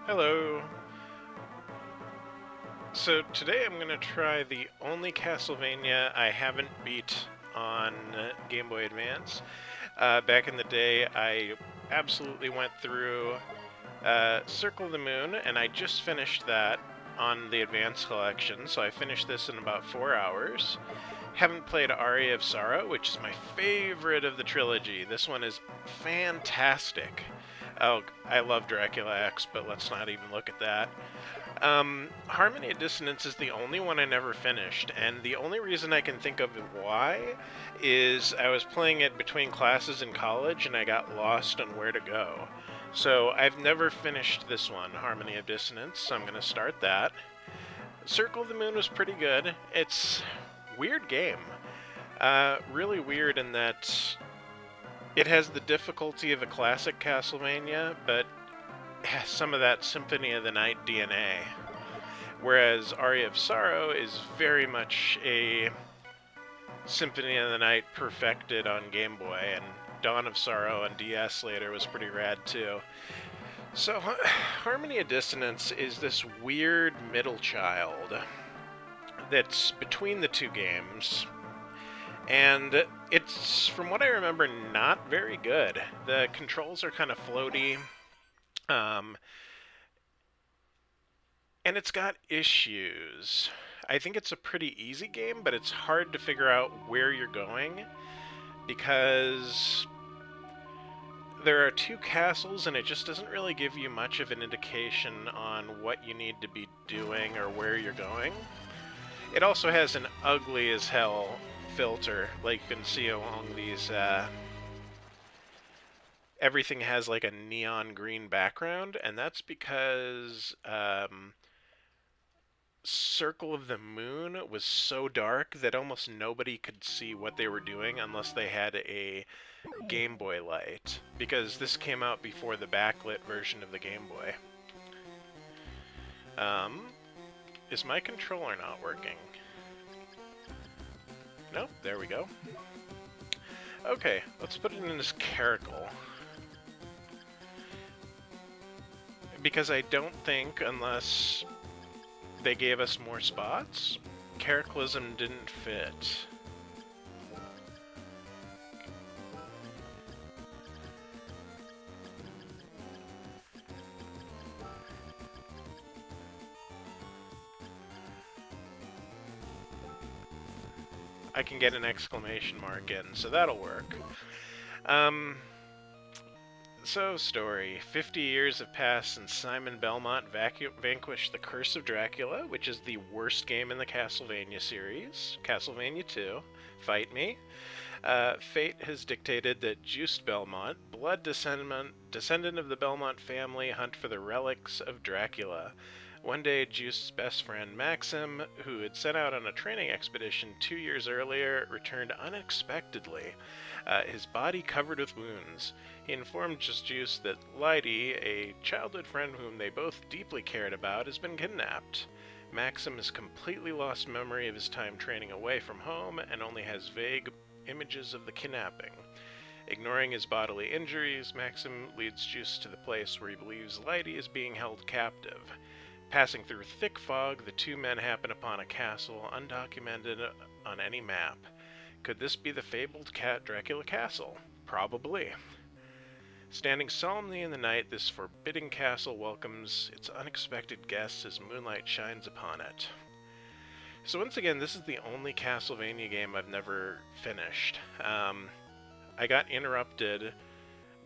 Hello. So today I'm going to try the only Castlevania I haven't beat on Game Boy Advance. Back in the day, I absolutely went through Circle of the Moon, and I just finished that on the Advance Collection, so I finished this in about 4 hours. Haven't played Aria of Sorrow, which is my favorite of the trilogy. This one is fantastic. Oh, I love Dracula X, but let's not even look at that. Harmony of Dissonance is the only one I never finished, and the only reason I can think of why is I was playing it between classes in college and I got lost on where to go. So I've never finished this one, Harmony of Dissonance, so I'm going to start that. Circle of the Moon was pretty good. It's a weird game. Really weird in that it has the difficulty of a classic Castlevania, but has some of that Symphony of the Night DNA. Whereas Aria of Sorrow is very much a Symphony of the Night perfected on Game Boy, and Dawn of Sorrow on DS later was pretty rad too. So, Harmony of Dissonance is this weird middle child that's between the two games, and it's, from what I remember, not very good. The controls are kind of floaty, and it's got issues. I think it's a pretty easy game, but it's hard to figure out where you're going because there are two castles and it just doesn't really give you much of an indication on what you need to be doing or where you're going. It also has an ugly as hell filter, like you can see along these. Everything has like a neon green background, and that's because Circle of the Moon was so dark that almost nobody could see what they were doing unless they had a Game Boy light, because this came out before the backlit version of the Game Boy. Is my controller not working? Nope, there we go. Okay, let's put it in this caracal. Because I don't think, unless they gave us more spots, Caracalism didn't fit. I can get an exclamation mark in, so that'll work. So, story. 50 years have passed since Simon Belmont vanquished the Curse of Dracula, which is the worst game in the Castlevania series. Castlevania 2. Fight me. Fate has dictated that Juste Belmont, blood descendant of the Belmont family, hunt for the relics of Dracula. One day, Juste's best friend, Maxim, who had set out on a training expedition 2 years earlier, returned unexpectedly, his body covered with wounds. He informed Juste that Lydie, a childhood friend whom they both deeply cared about, has been kidnapped. Maxim has completely lost memory of his time training away from home and only has vague images of the kidnapping. Ignoring his bodily injuries, Maxim leads Juste to the place where he believes Lydie is being held captive. Passing through thick fog, the two men happen upon a castle undocumented on any map. Could this be the fabled Dracula Castle? Probably. Standing solemnly in the night, this forbidding castle welcomes its unexpected guests as moonlight shines upon it. So once again, this is the only Castlevania game I've never finished. I got interrupted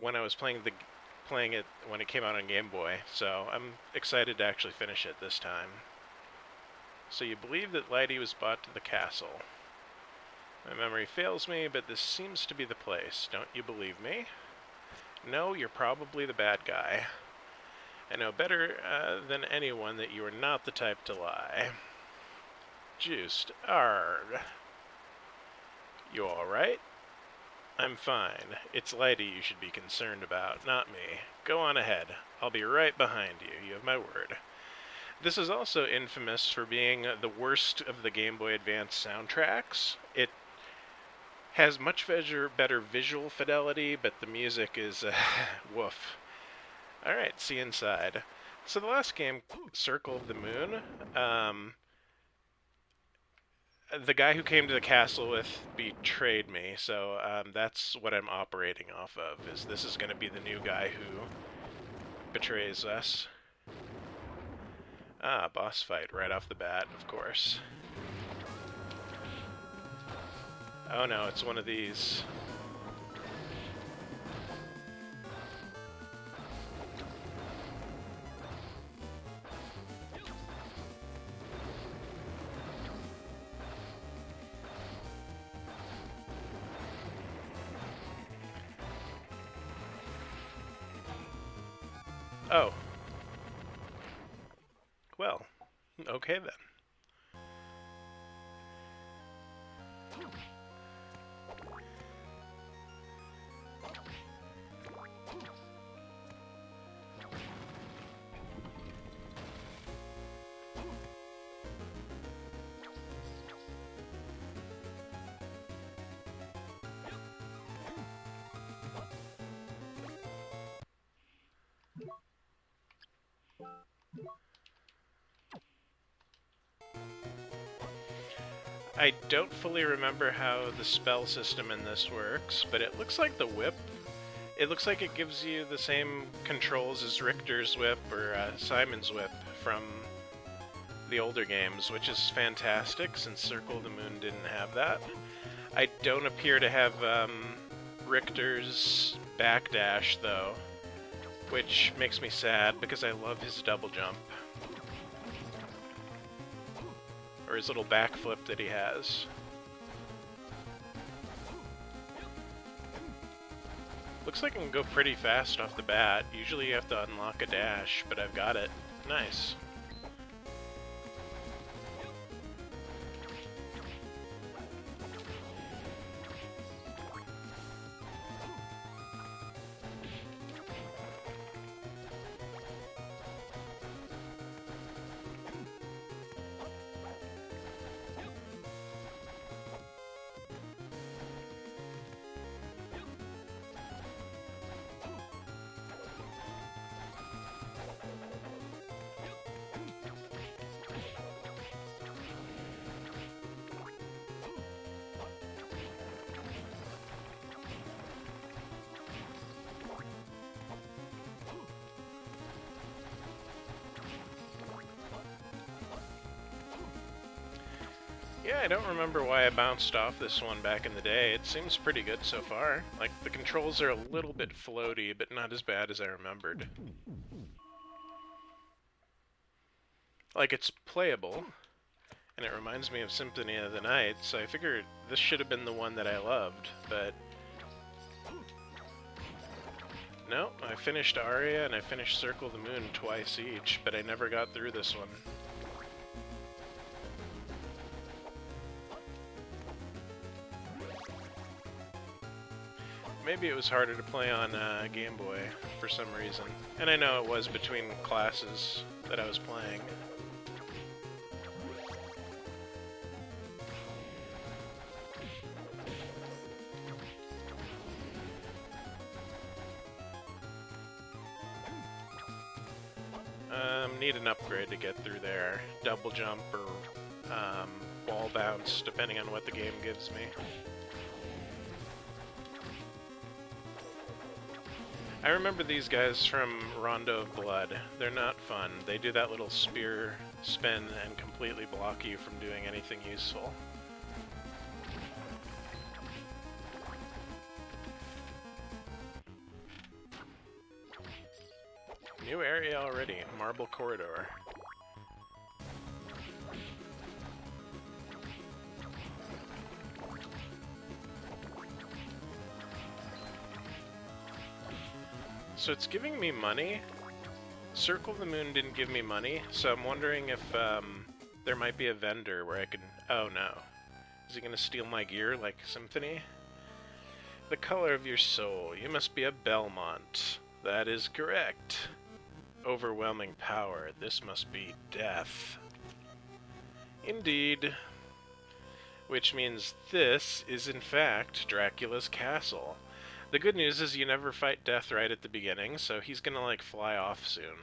when I was playing it when it came out on Game Boy, so I'm excited to actually finish it this time. So you believe that Lydie was brought to the castle. My memory fails me, but this seems to be the place. Don't you believe me? No, you're probably the bad guy. I know better than anyone that you are not the type to lie. Juste, arg. You alright? I'm fine. It's Lydie you should be concerned about, not me. Go on ahead. I'll be right behind you. You have my word. This is also infamous for being the worst of the Game Boy Advance soundtracks. It has much better visual fidelity, but the music is woof. Alright, see you inside. So the last game, Circle of the Moon, the guy who came to the castle with betrayed me, so that's what I'm operating off of, is this is going to be the new guy who betrays us. Ah, boss fight right off the bat, of course. Oh no, it's one of these. Oh. Well, okay then. I don't fully remember how the spell system in this works, but it looks like the whip. It looks like it gives you the same controls as Richter's whip or Simon's whip from the older games, which is fantastic since Circle of the Moon didn't have that. I don't appear to have Richter's backdash though, which makes me sad because I love his double jump. Or his little backflip that he has. Looks like I can go pretty fast off the bat. Usually you have to unlock a dash, but I've got it. Nice. Yeah, I don't remember why I bounced off this one back in the day. It seems pretty good so far. Like, the controls are a little bit floaty, but not as bad as I remembered. Like, it's playable, and it reminds me of Symphony of the Night, so I figured this should have been the one that I loved, but... No, I finished Aria and I finished Circle of the Moon twice each, but I never got through this one. Maybe it was harder to play on Game Boy for some reason. And I know it was between classes that I was playing. Need an upgrade to get through there. Double jump or wall bounce, depending on what the game gives me. I remember these guys from Rondo of Blood. They're not fun. They do that little spear spin and completely block you from doing anything useful. New area already, Marble Corridor. So it's giving me money. Circle of the Moon didn't give me money, so I'm wondering if there might be a vendor where I can... Oh no. Is he gonna steal my gear like Symphony? The color of your soul. You must be a Belmont. That is correct. Overwhelming power. This must be death. Indeed. Which means this is in fact Dracula's castle. The good news is you never fight death right at the beginning, so he's gonna like fly off soon.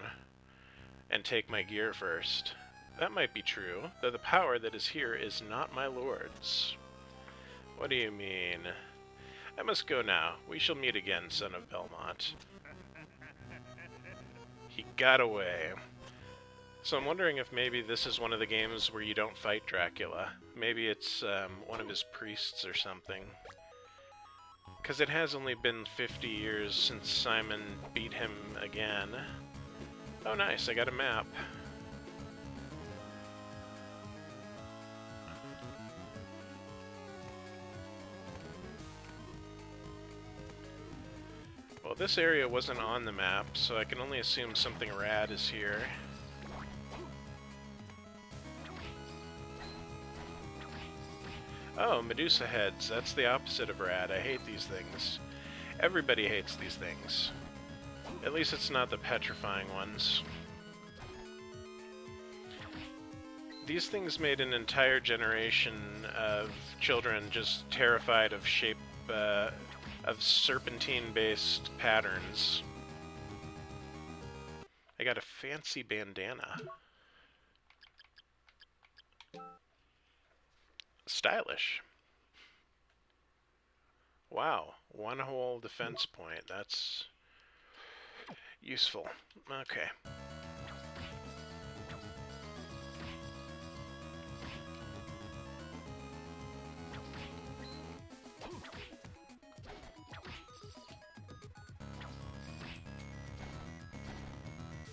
and take my gear first. That might be true, though the power that is here is not my lord's. What do you mean? I must go now. We shall meet again, son of Belmont. He got away. So I'm wondering if maybe this is one of the games where you don't fight Dracula. Maybe it's one of his priests or something. Because it has only been 50 years since Simon beat him again. Oh nice, I got a map. Well, this area wasn't on the map, so I can only assume something rad is here. Oh, Medusa heads. That's the opposite of rad. I hate these things. Everybody hates these things. At least it's not the petrifying ones. These things made an entire generation of children just terrified of of serpentine-based patterns. I got a fancy bandana. Stylish. Wow, one whole defense point. That's useful. Okay.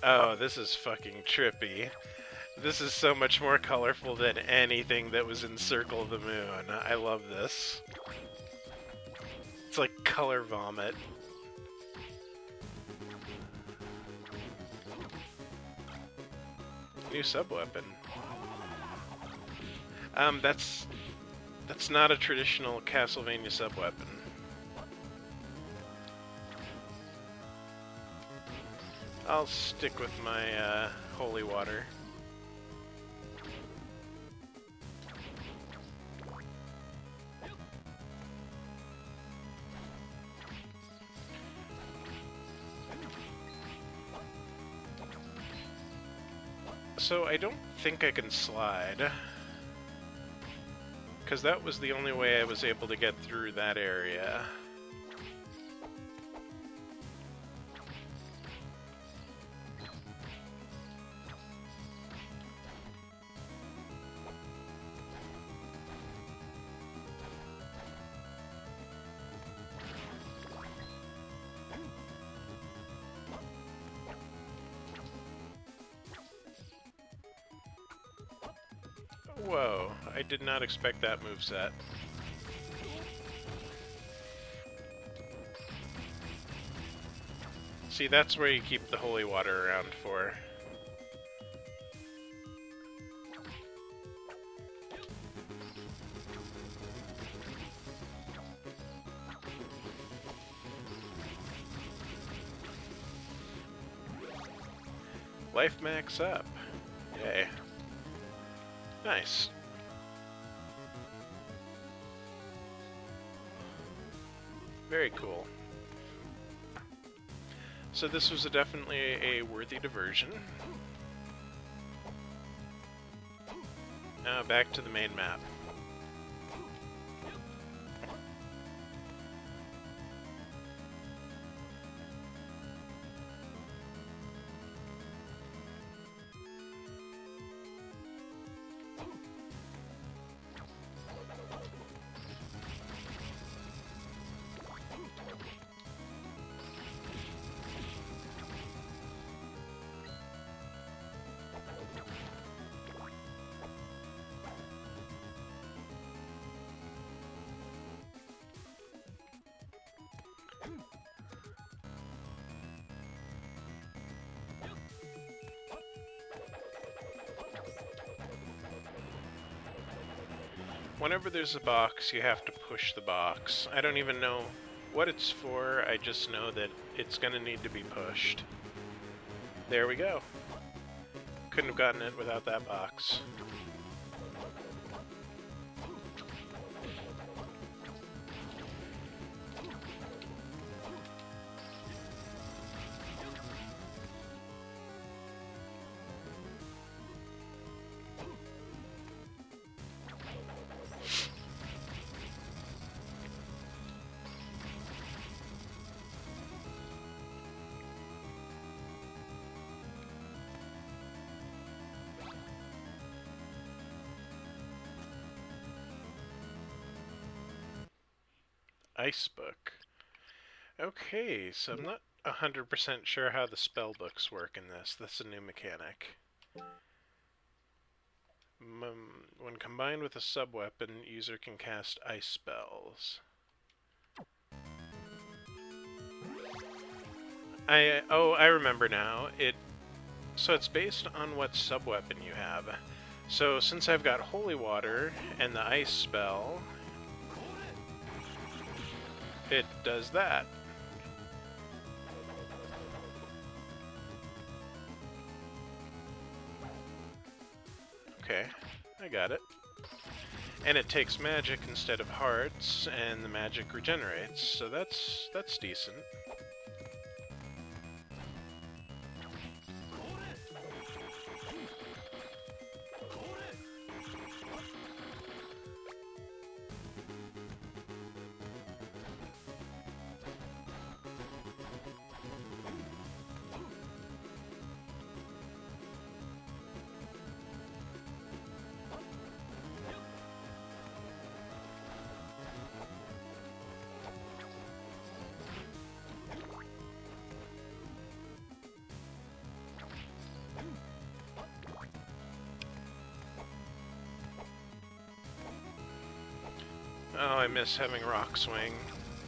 Oh, this is fucking trippy. This is so much more colorful than anything that was in Circle of the Moon. I love this. It's like color vomit. New sub-weapon. That's not a traditional Castlevania sub-weapon. I'll stick with my holy water. So I don't think I can slide, because that was the only way I was able to get through that area. Whoa, I did not expect that moveset. See, that's where you keep the holy water around for. Life max up. Yay. Nice. Very cool. So this was definitely a worthy diversion. Now back to the main map. Whenever there's a box, you have to push the box. I don't even know what it's for, I just know that it's gonna need to be pushed. There we go. Couldn't have gotten it without that box. Ice book. Okay, so I'm not 100% sure how the spell books work in this. That's a new mechanic. When combined with a sub-weapon, user can cast ice spells. I remember now. So it's based on what sub-weapon you have. So since I've got Holy Water and the ice spell, it does that. Okay, I got it. And it takes magic instead of hearts, and the magic regenerates, so that's decent. Oh, I miss having Rock Swing,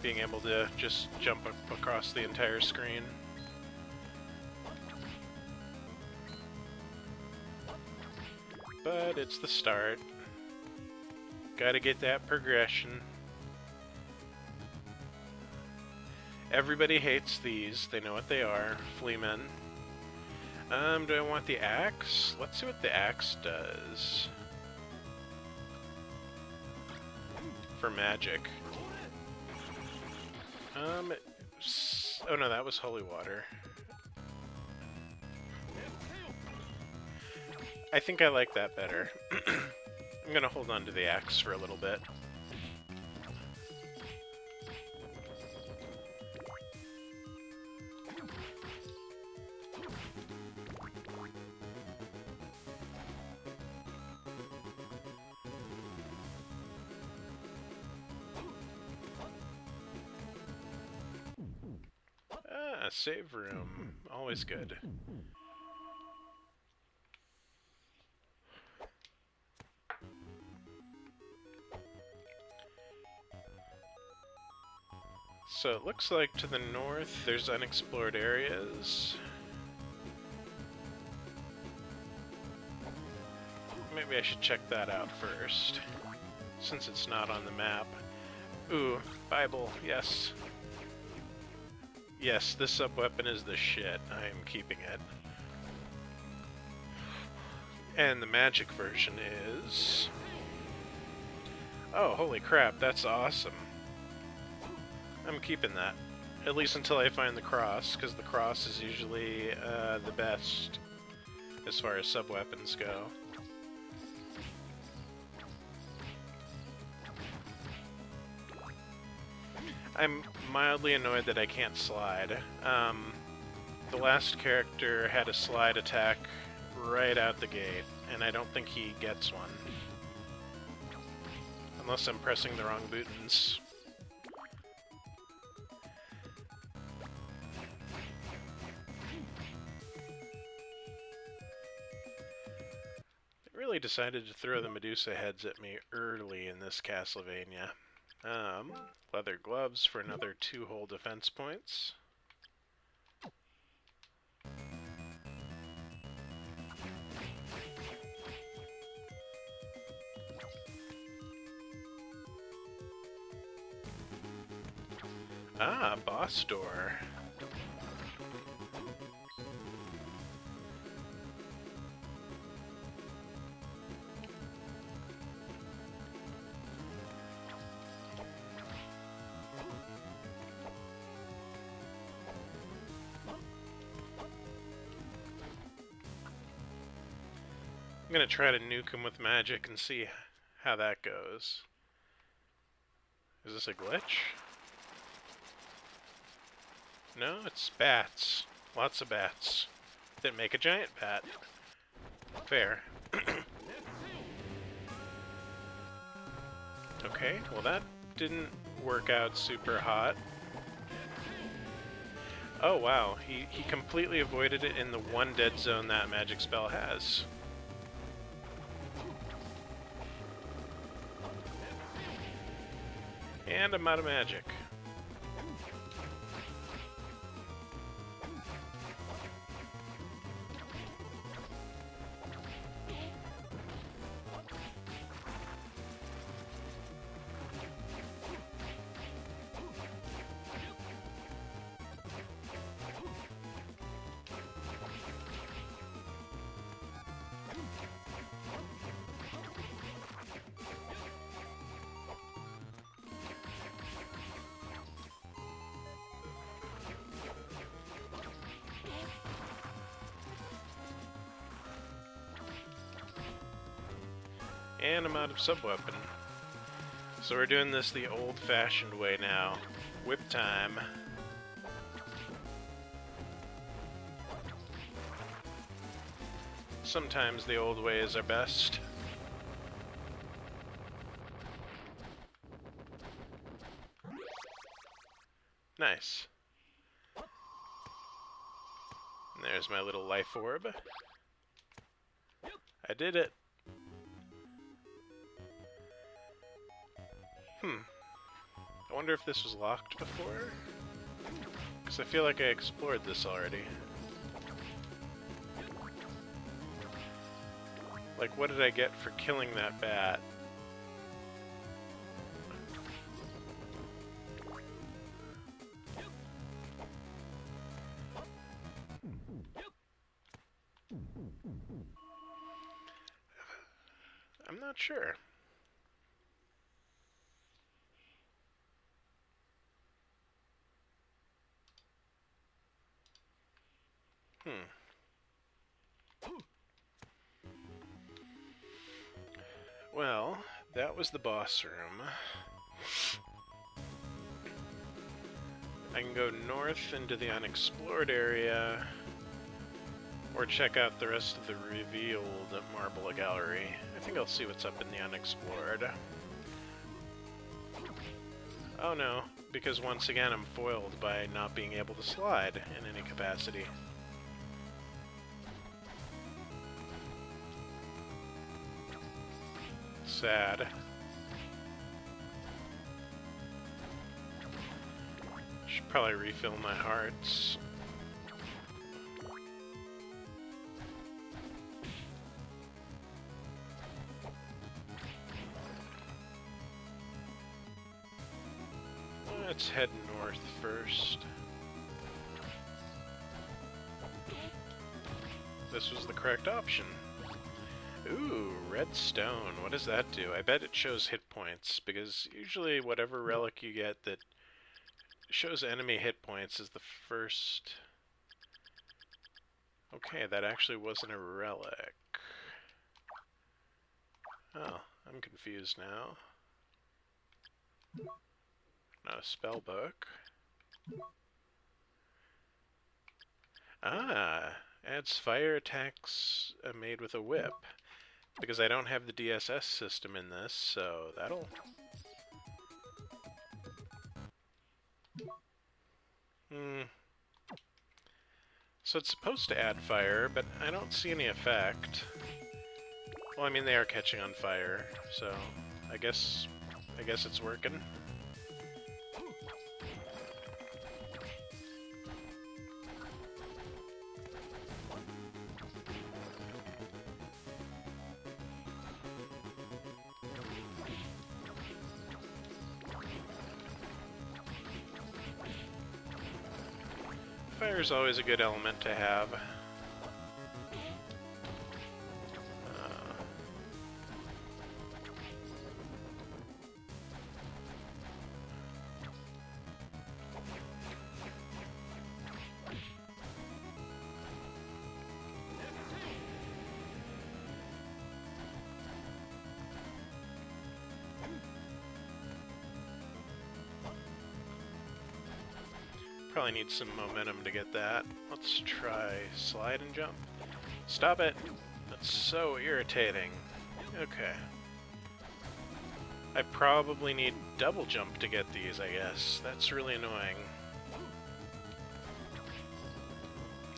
being able to just jump across the entire screen. But it's the start. Gotta get that progression. Everybody hates these, they know what they are. Fleamen. Do I want the axe? Let's see what the axe does. For magic. Oh no, that was Holy Water. I think I like that better. I'm gonna hold on to the axe for a little bit. Save room. Always good. So it looks like to the north there's unexplored areas. Maybe I should check that out first, since it's not on the map. Ooh, Bible, yes. Yes, this sub-weapon is the shit. I am keeping it. And the magic version is... Oh, holy crap, that's awesome. I'm keeping that. At least until I find the cross, because the cross is usually the best as far as sub-weapons go. I'm mildly annoyed that I can't slide. The last character had a slide attack right out the gate, and I don't think he gets one. Unless I'm pressing the wrong buttons. They really decided to throw the Medusa heads at me early in this Castlevania. Leather gloves for another 2 whole defense points. Ah, boss door. I'm gonna try to nuke him with magic and see how that goes. Is this a glitch? No, it's bats. Lots of bats that make a giant bat. Fair. Okay, well that didn't work out super hot. Oh wow, he completely avoided it in the one dead zone that magic spell has. And I'm out of magic. And I'm out of sub-weapon. So we're doing this the old-fashioned way now. Whip time. Sometimes the old ways are best. Nice. And there's my little life orb. I did it. I wonder if this was locked before? Because I feel like I explored this already. Like, what did I get for killing that bat? I'm not sure. Well, that was the boss room. I can go north into the unexplored area, or check out the rest of the revealed marble gallery. I think I'll see what's up in the unexplored. Oh no, because once again I'm foiled by not being able to slide in any capacity. Sad. Should probably refill my hearts. Let's head north first. This was the correct option. Ooh, red stone. What does that do? I bet it shows hit points, because usually whatever relic you get that shows enemy hit points is the first... Okay, that actually wasn't a relic. Oh, I'm confused now. Not a spell book. Ah, adds fire attacks made with a whip. Because I don't have the DSS system in this, so that'll... So it's supposed to add fire, but I don't see any effect. Well, I mean, they are catching on fire, so I guess it's working. Fire's always a good element to have. Probably need some momentum to get that. Let's try slide and jump. Stop it! That's so irritating. Okay. I probably need double jump to get these, I guess. That's really annoying.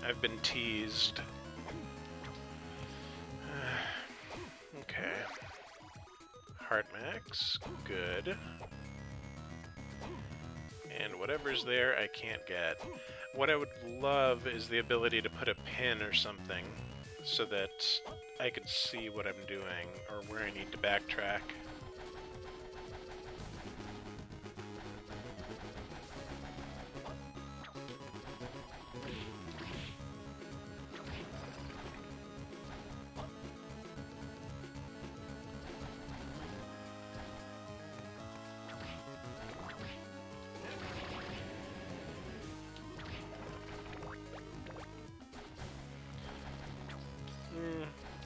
I've been teased. Okay. Heart max, good. And whatever's there, I can't get. What I would love is the ability to put a pin or something so that I could see what I'm doing or where I need to backtrack.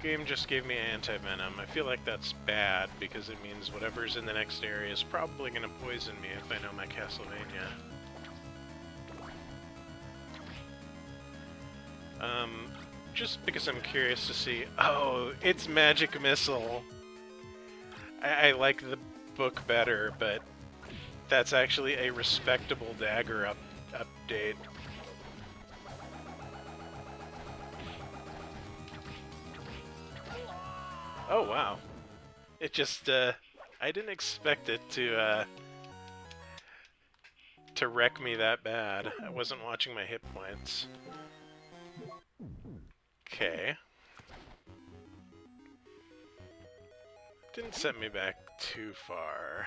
Game just gave me anti-venom. I feel like that's bad because it means whatever's in the next area is probably going to poison me if I know my Castlevania. Just because I'm curious to see... Oh, it's Magic Missile! I like the book better, but that's actually a respectable dagger update. Oh, wow. It just, I didn't expect it to wreck me that bad. I wasn't watching my hit points. Okay. Didn't set me back too far.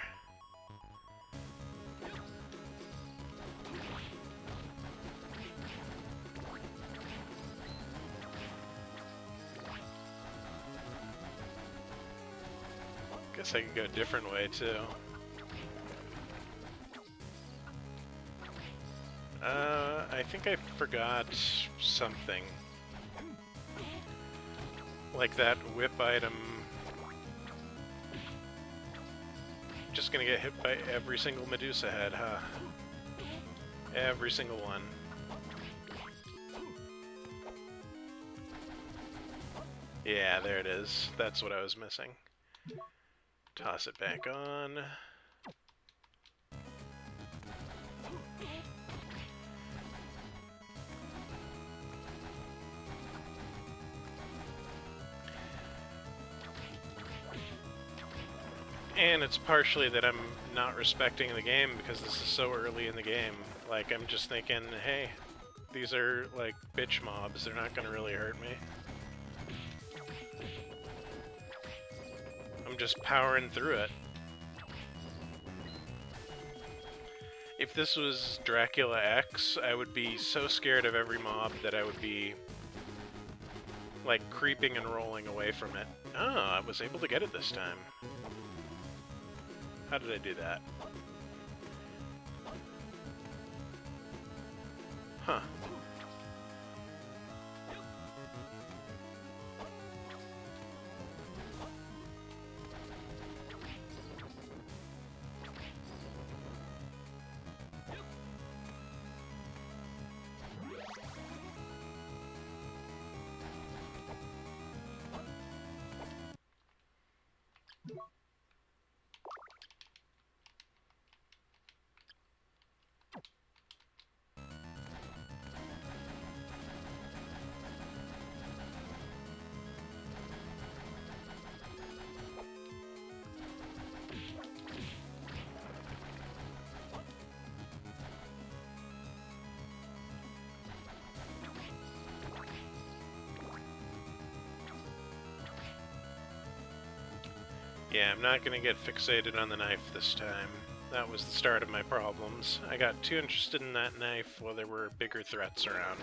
Guess I could go a different way, too. I think I forgot something. Like that whip item. Just gonna get hit by every single Medusa head, huh? Every single one. Yeah, there it is. That's what I was missing. Toss it back on. And it's partially that I'm not respecting the game because this is so early in the game. Like, I'm just thinking, hey, these are, like, bitch mobs. They're not gonna really hurt me. I'm just powering through it. If this was Dracula X, I would be so scared of every mob that I would be, like, creeping and rolling away from it. Oh, I was able to get it this time. How did I do that? Huh. Yeah, I'm not gonna get fixated on the knife this time. That was the start of my problems. I got too interested in that knife while there were bigger threats around.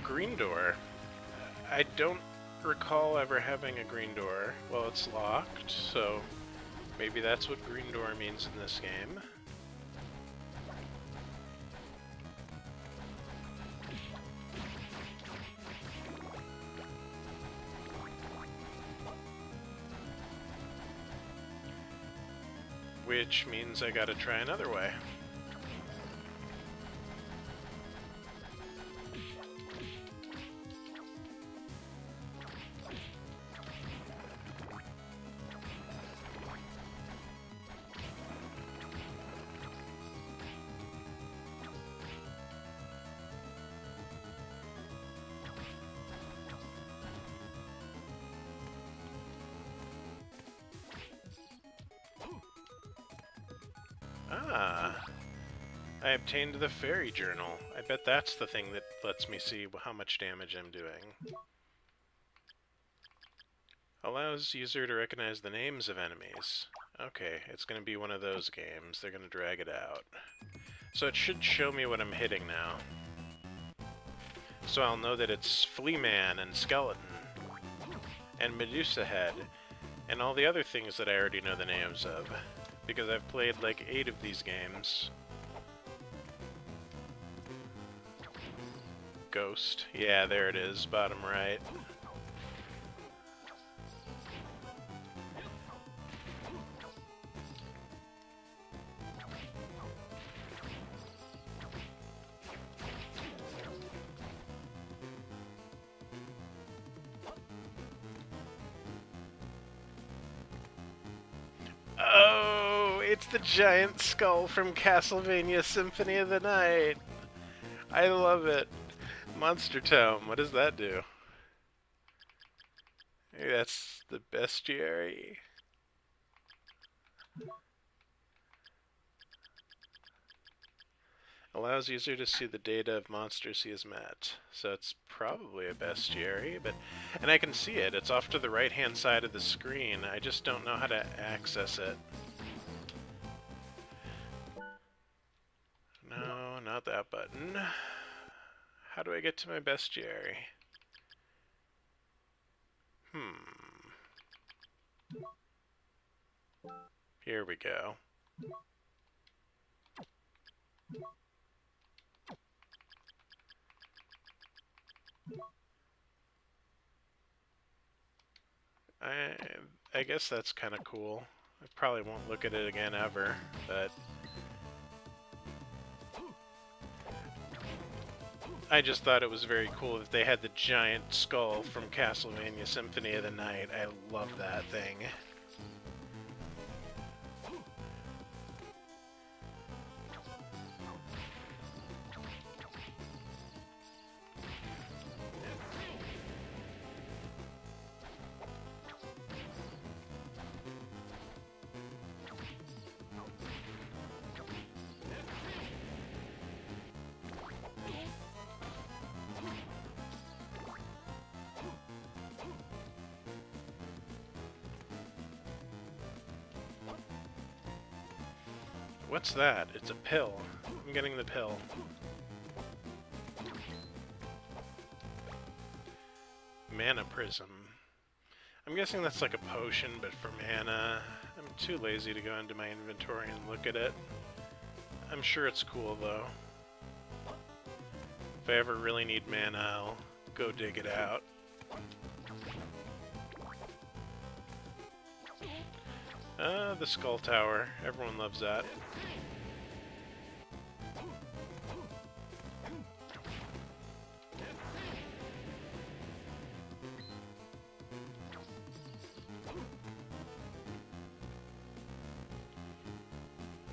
Green door. I don't recall ever having a green door. Well, it's locked, so Maybe that's what green door means in this game. Which means I gotta try another way. Ah, I obtained the fairy journal. I bet that's the thing that lets me see how much damage I'm doing. Allows user to recognize the names of enemies. Okay, it's going to be one of those games. They're going to drag it out. So it should show me what I'm hitting now. So I'll know that it's Flea Man and Skeleton and Medusa Head and all the other things that I already know the names of, because I've played like 8 of these games. Ghost. Yeah, there it is, bottom right. Oh, it's the giant skull from Castlevania Symphony of the Night. I love it. Monster Tome, what does that do? Maybe that's the bestiary. Allows user to see the data of monsters he has met. So it's probably a bestiary, and I can see it. It's off to the right-hand side of the screen. I just don't know how to access it. No, not that button. How do I get to my bestiary? Here we go. I guess that's kind of cool. I probably won't look at it again ever, but I just thought it was very cool that they had the giant skull from Castlevania Symphony of the Night. I love that thing. What's that? It's a pill. I'm getting the pill. Mana Prism. I'm guessing that's like a potion, but for mana. I'm too lazy to go into my inventory and look at it. I'm sure it's cool, though. If I ever really need mana, I'll go dig it out. The Skull Tower. Everyone loves that.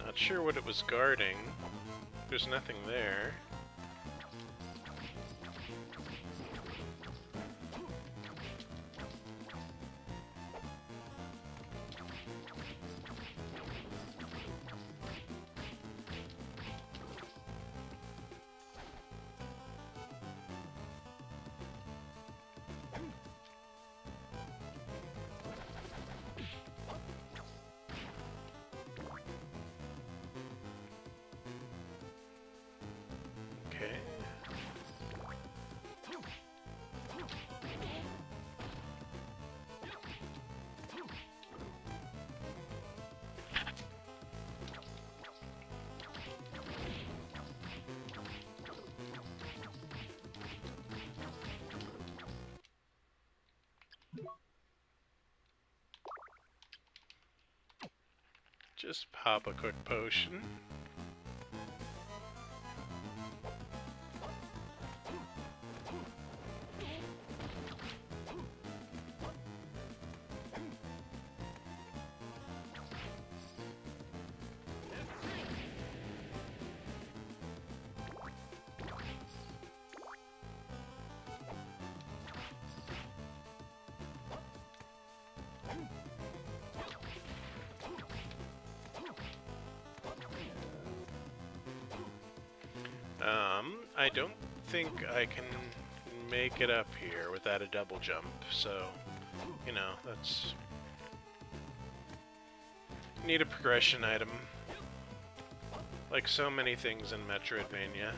Not sure what it was guarding. There's nothing there. Just pop a quick potion. I don't think I can make it up here without a double jump, so, you know, that's... Need a progression item. Like so many things in Metroidvania.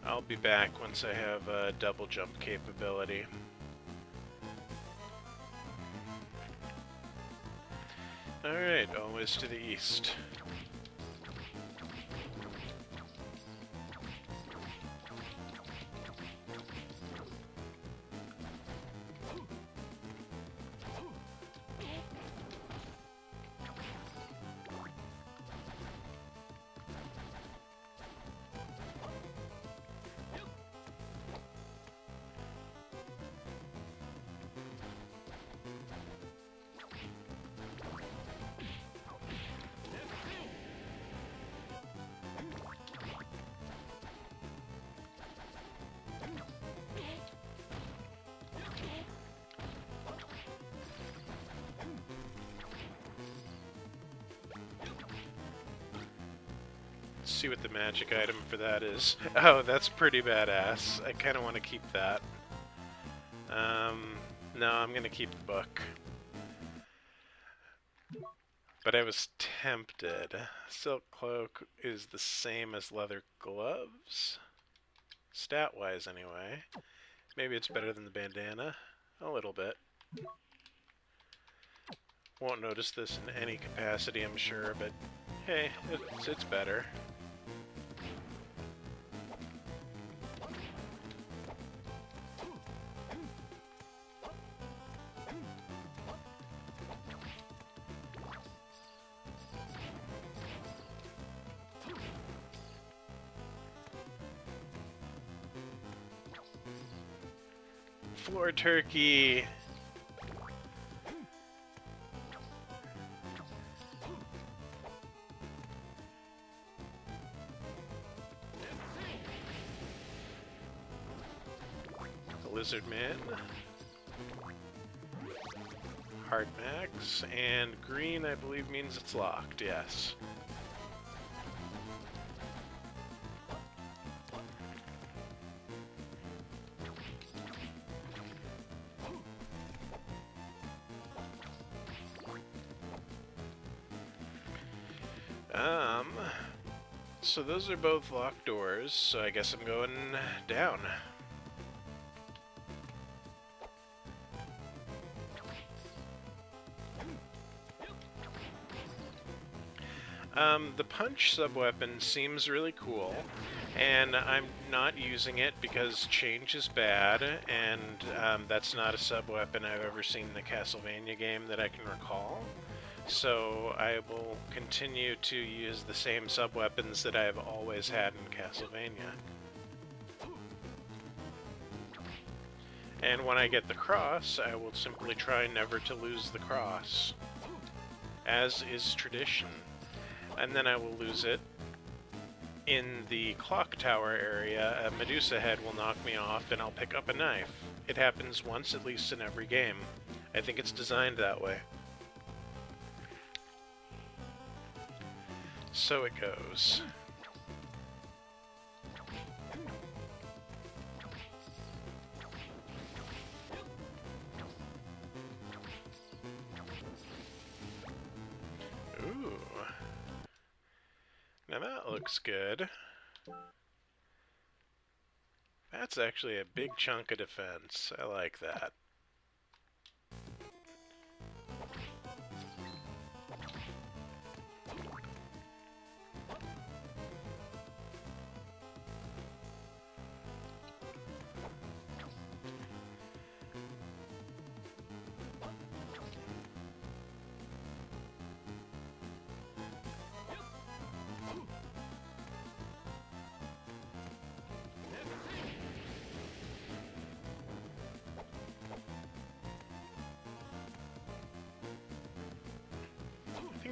I'll be back once I have a double jump capability. Alright, always to the east. See what the magic item for that is. Oh, that's pretty badass. I kind of want to keep that. No, I'm going to keep the book. But I was tempted. Silk cloak is the same as leather gloves. Stat-wise, anyway. Maybe it's better than the bandana. A little bit. Won't notice this in any capacity, I'm sure, but hey, it's better. Floor turkey! The lizard man. Hard max, and green I believe means it's locked, yes. So those are both locked doors, so I guess I'm going down. The punch sub-weapon seems really cool, and I'm not using it because change is bad, and that's not a sub-weapon I've ever seen in the Castlevania game that I can recall. So I will continue to use the same sub-weapons that I've always had in Castlevania. And when I get the cross, I will simply try never to lose the cross, as is tradition. And then I will lose it. In the clock tower area, a Medusa head will knock me off and I'll pick up a knife. It happens once at least in every game. I think it's designed that way. So it goes. Ooh. Now that looks good. That's actually a big chunk of defense. I like that.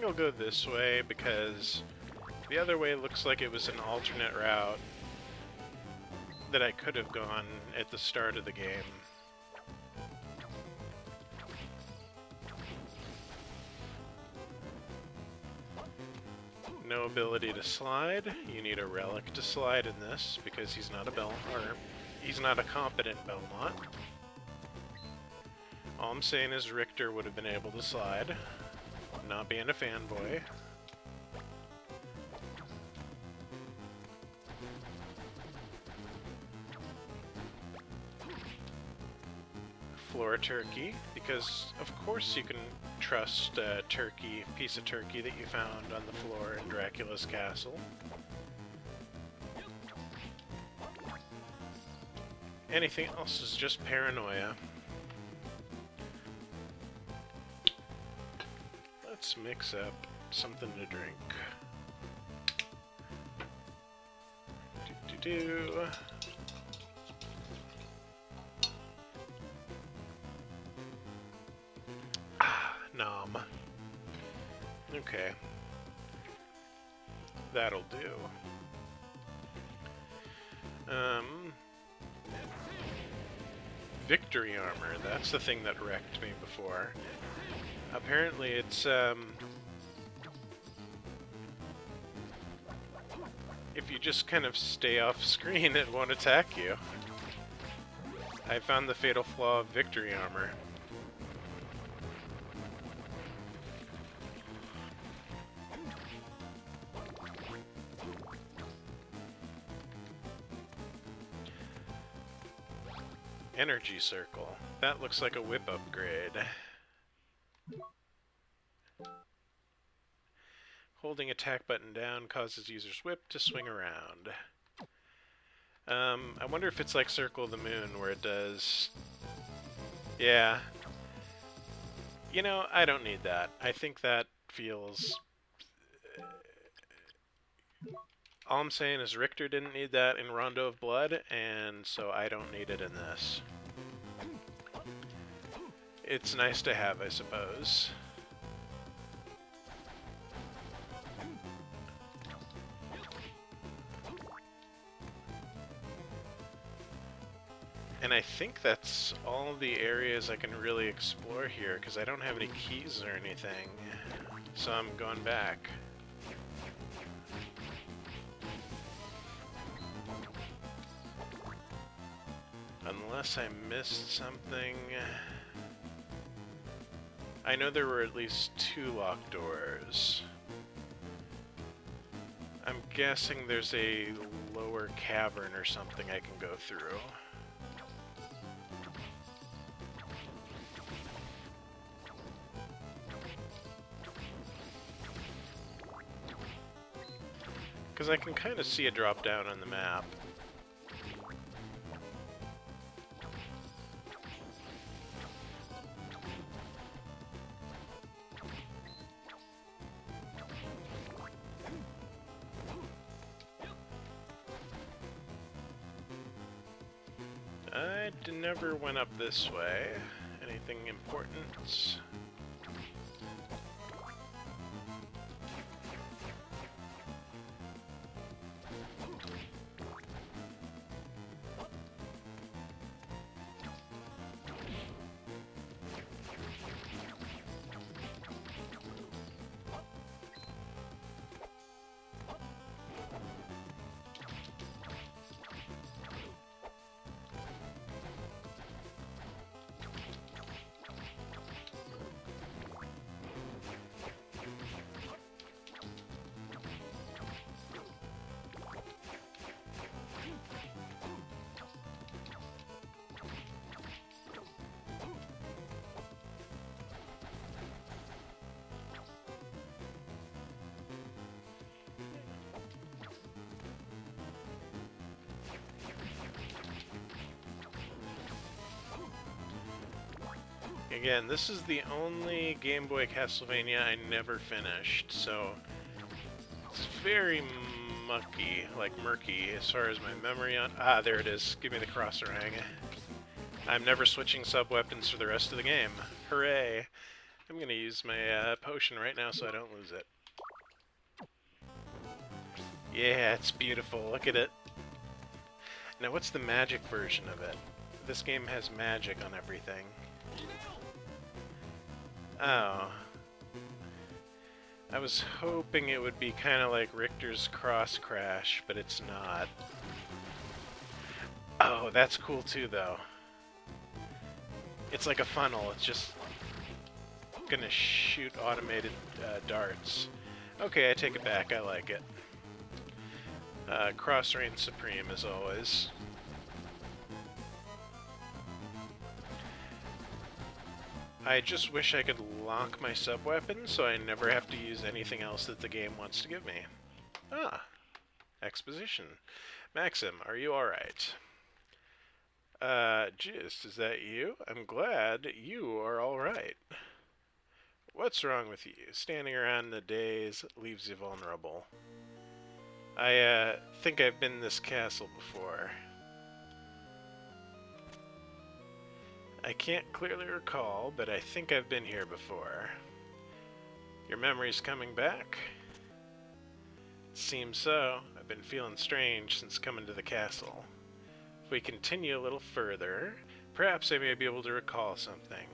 think I'll go this way because the other way looks like it was an alternate route that I could have gone at the start of the game. No ability to slide. You need a relic to slide in this because he's not a he's not a competent Belmont. All I'm saying is Richter would have been able to slide, not being a fanboy. Floor turkey, because of course you can trust a piece of turkey that you found on the floor in Dracula's castle. Anything else is just paranoia. Let's mix up something to drink. Do-do-do. Nom. Okay. That'll do. Victory armor. That's the thing that wrecked me before. Apparently it's, if you just kind of stay off screen, it won't attack you. I found the fatal flaw of victory armor. Energy circle. That looks like a whip upgrade. Holding attack button down causes user's whip to swing around. I wonder if it's like Circle of the Moon where it does... Yeah. You know, I don't need that. I think that feels... All I'm saying is Richter didn't need that in Rondo of Blood, and so I don't need it in this. It's nice to have, I suppose. And I think that's all the areas I can really explore here, because I don't have any keys or anything. So I'm going back. Unless I missed something... I know there were at least 2 locked doors. I'm guessing there's a lower cavern or something I can go through. Because I can kind of see a drop down on the map. I never went up this way. Anything important? Again, this is the only Game Boy Castlevania I never finished, so it's very murky as far as my memory on... Ah, there it is. Give me the cross-orang. I'm never switching sub-weapons for the rest of the game. Hooray! I'm gonna use my potion right now so I don't lose it. Yeah, it's beautiful. Look at it. Now, what's the magic version of it? This game has magic on everything. Oh. I was hoping it would be kind of like Richter's Cross Crash, but it's not. Oh, that's cool too, though. It's like a funnel. It's just gonna shoot automated darts. Okay, I take it back. I like it. Cross Range Supreme, as always. I just wish I could lock my sub-weapon so I never have to use anything else that the game wants to give me. Ah, exposition. Maxim, are you alright? Just, is that you? I'm glad you are alright. What's wrong with you? Standing around in the daze leaves you vulnerable. I, think I've been in this castle before. I can't clearly recall, but I think I've been here before. Your memory's coming back? Seems so. I've been feeling strange since coming to the castle. If we continue a little further, perhaps I may be able to recall something.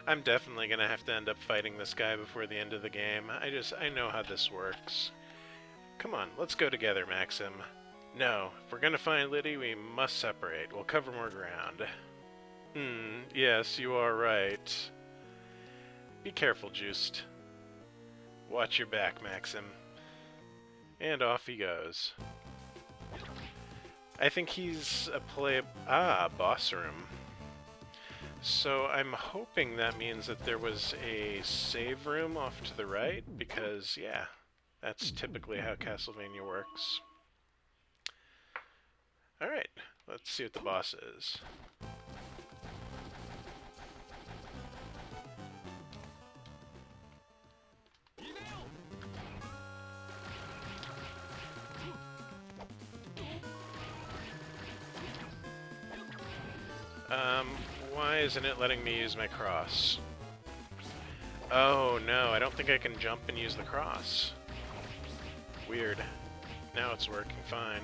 I'm definitely gonna have to end up fighting this guy before the end of the game. I know how this works. Come on, let's go together, Maxim. No, if we're gonna find Liddy, we must separate. We'll cover more ground. Yes, you are right. Be careful, Just. Watch your back, Maxim. And off he goes. I think he's a boss room. So I'm hoping that means that there was a save room off to the right, because, yeah, that's typically how Castlevania works. Alright, let's see what the boss is. Why isn't it letting me use my cross? Oh no, I don't think I can jump and use the cross. Weird. Now it's working fine.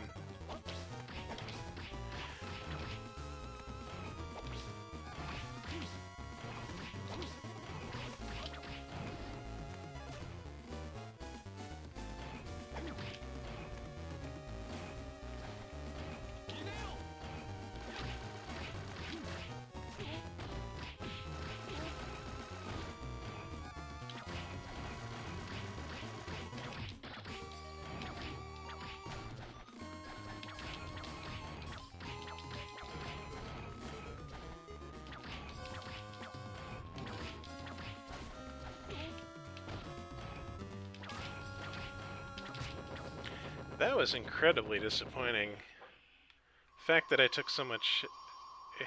That was incredibly disappointing. The fact that I took so much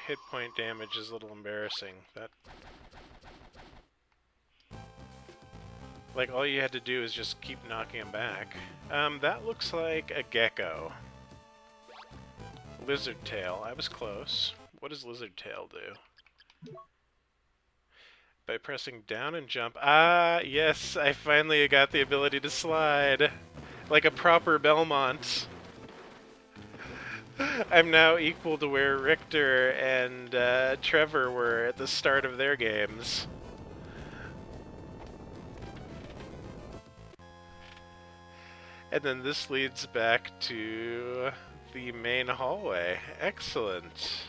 hit point damage is a little embarrassing. Like, all you had to do is just keep knocking him back. That looks like a gecko. Lizard tail. I was close. What does lizard tail do? By pressing down and jump. Ah, yes, I finally got the ability to slide. Like a proper Belmont. I'm now equal to where Richter and Trevor were at the start of their games. And then this leads back to the main hallway. Excellent.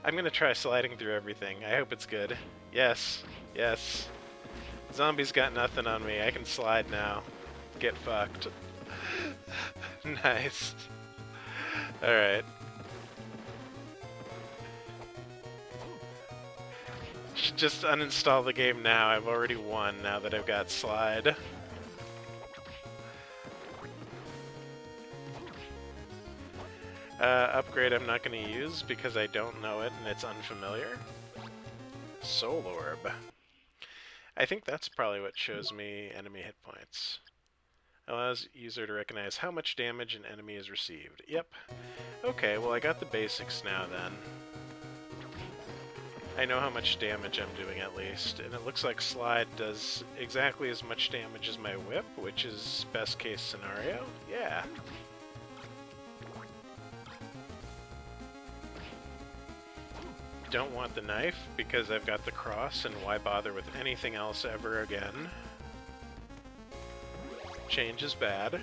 I'm gonna try sliding through everything. I hope it's good. Yes. Yes. Zombies got nothing on me. I can slide now. Get fucked. Nice. Alright. Should just uninstall the game now. I've already won now that I've got slide. Upgrade I'm not going to use because I don't know it and it's unfamiliar. Soul Orb. I think that's probably what shows me enemy hit points. Allows user to recognize how much damage an enemy has received. Yep. Okay, well I got the basics now then. I know how much damage I'm doing at least, and it looks like Slide does exactly as much damage as my whip, which is best case scenario. Yeah. Don't want the knife because I've got the cross, and why bother with anything else ever again? Change is bad.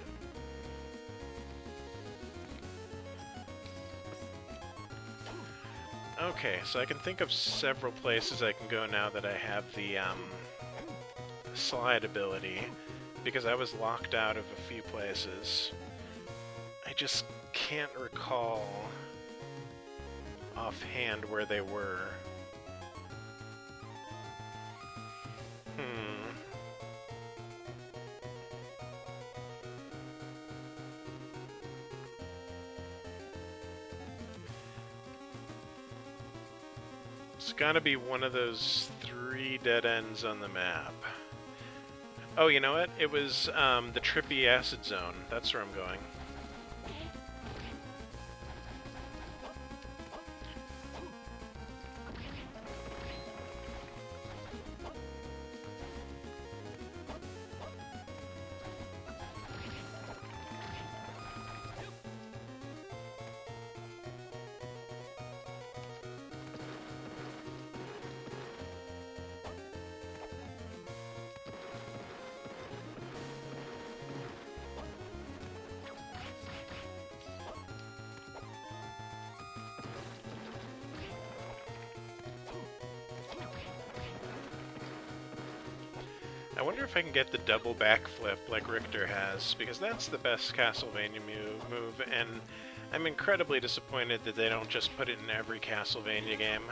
Okay, so I can think of several places I can go now that I have the slide ability, because I was locked out of a few places. I just can't recall offhand where they were. It's gotta be one of those 3 dead ends on the map. Oh, you know what? It was the Trippy Acid Zone. That's where I'm going. I wonder if I can get the double backflip like Richter has, because that's the best Castlevania move, and I'm incredibly disappointed that they don't just put it in every Castlevania game.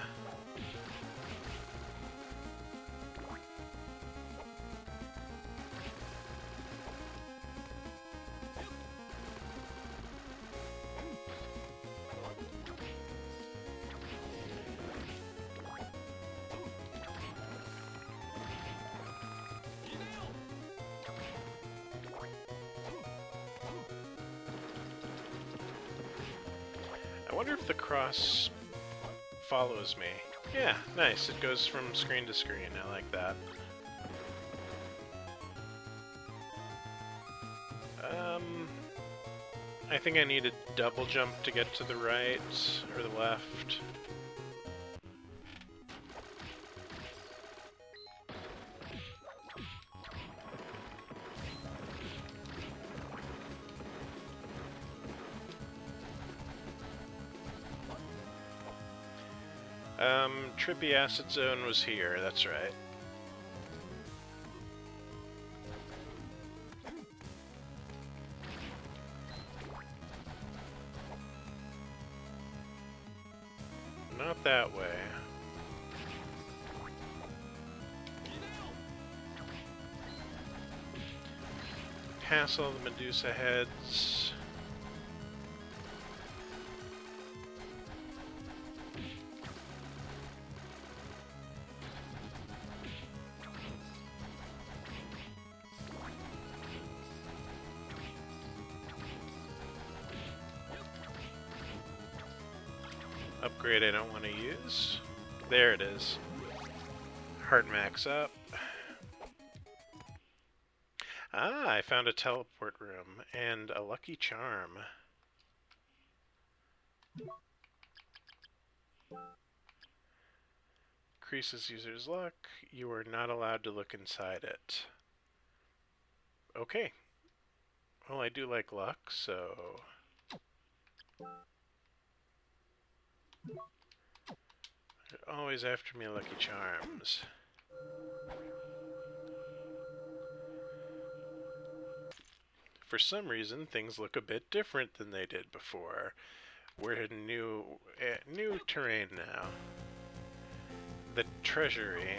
I wonder if the cross follows me. Yeah, nice. It goes from screen to screen. I like that. I think I need a double jump to get to the right or the left. Trippy Acid Zone was here, that's right. Not that way. Pass all the Medusa heads. Upgrade I don't want to use. There it is. Heart max up. Ah, I found a teleport room and a lucky charm. Increases user's luck. You are not allowed to look inside it. Okay. Well, I do like luck, so... They're always after me, lucky charms. For some reason, things look a bit different than they did before. We're in new terrain now. The treasury.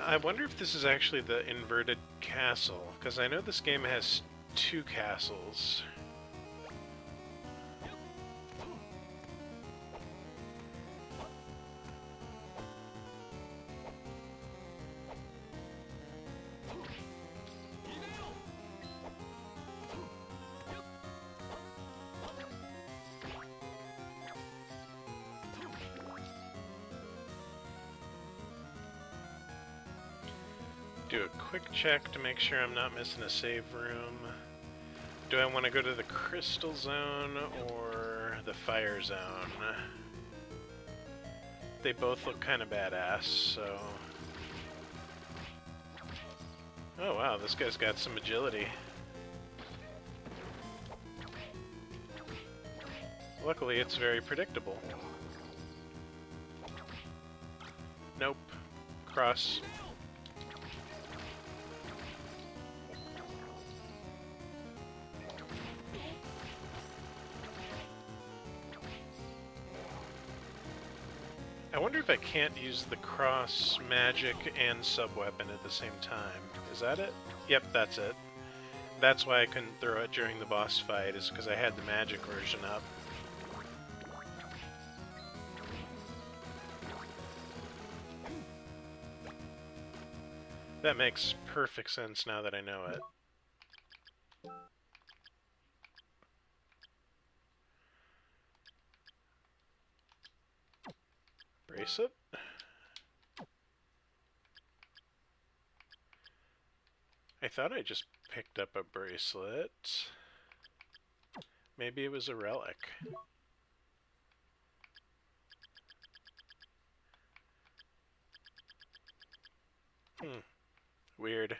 I wonder if this is actually the inverted castle, because I know this game has 2 castles. do a quick check to make sure I'm not missing a save room. Do I want to go to the crystal zone or the fire zone? They both look kind of badass, so... Oh wow, this guy's got some agility. Luckily, it's very predictable. Nope. Cross. I wonder if I can't use the cross magic and sub-weapon at the same time. Is that it? Yep, that's it. That's why I couldn't throw it during the boss fight, is because I had the magic version up. That makes perfect sense now that I know it. Bracelet? I thought I just picked up a bracelet. Maybe it was a relic. Weird.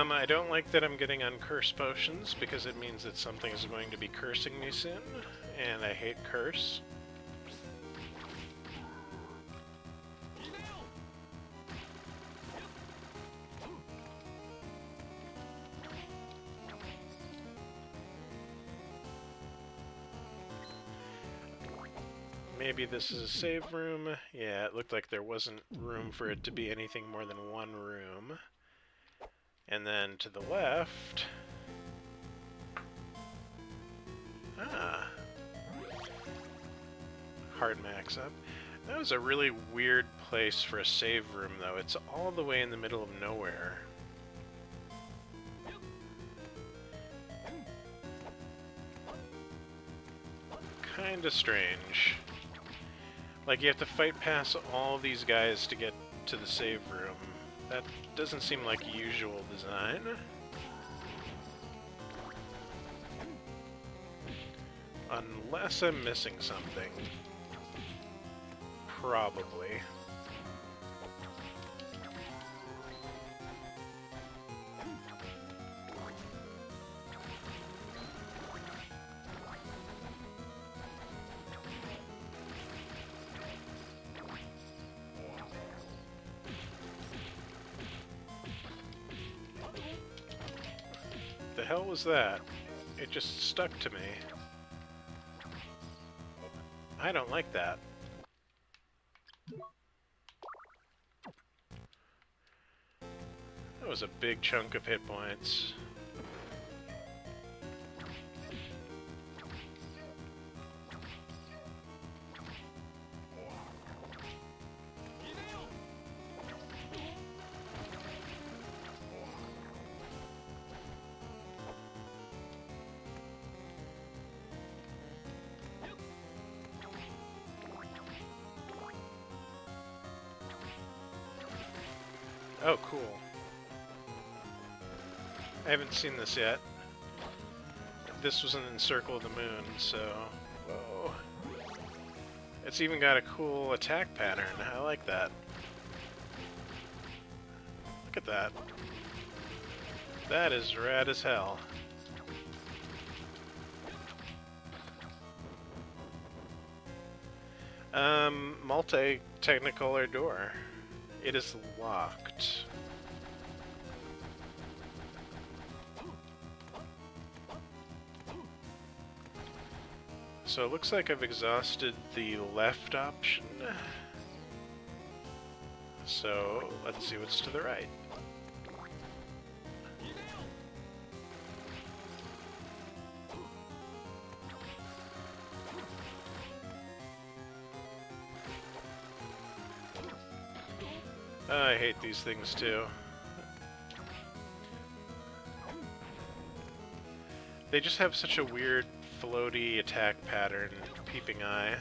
I don't like that I'm getting uncurse potions, because it means that something is going to be cursing me soon, and I hate curse. Maybe this is a save room. Yeah, it looked like there wasn't room for it to be anything more than one room. And then to the left... Ah. Hard max up. That was a really weird place for a save room, though. It's all the way in the middle of nowhere. Kinda strange. Like, you have to fight past all these guys to get to the save room. That doesn't seem like usual design. Unless I'm missing something. Probably. The hell was that? It just stuck to me. I don't like that. That was a big chunk of hit points. Oh, cool. I haven't seen this yet. This was an Encircle of the Moon, so... Whoa. It's even got a cool attack pattern. I like that. Look at that. That is rad as hell. Multi-technicolor door. It is locked. So it looks like I've exhausted the left option. So let's see what's to the right. I hate these things too. They just have such a weird, floaty attack pattern, peeping eye.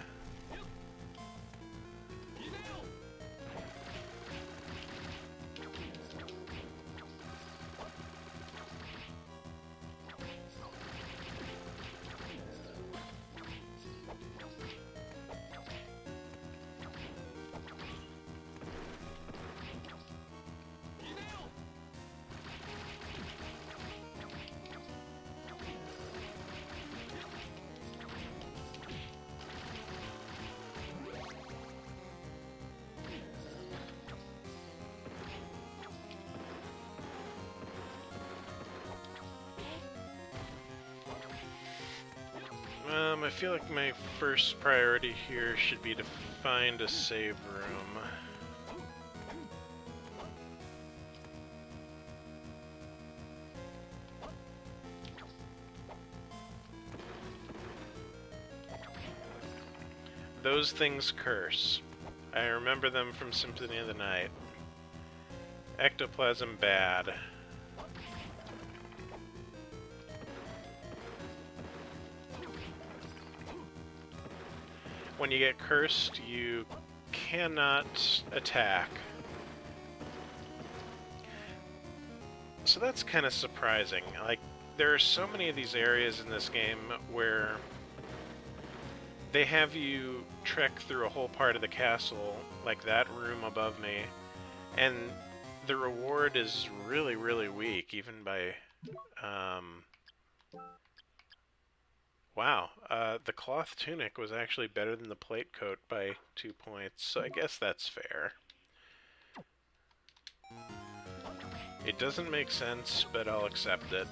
I feel like my first priority here should be to find a save room. Those things curse. I remember them from Symphony of the Night. Ectoplasm bad. When you get cursed, you cannot attack. So that's kind of surprising. Like, there are so many of these areas in this game where they have you trek through a whole part of the castle, like that room above me, and the reward is really, really weak, even by... Wow, the cloth tunic was actually better than the plate coat by 2 points, so I guess that's fair. It doesn't make sense, but I'll accept it.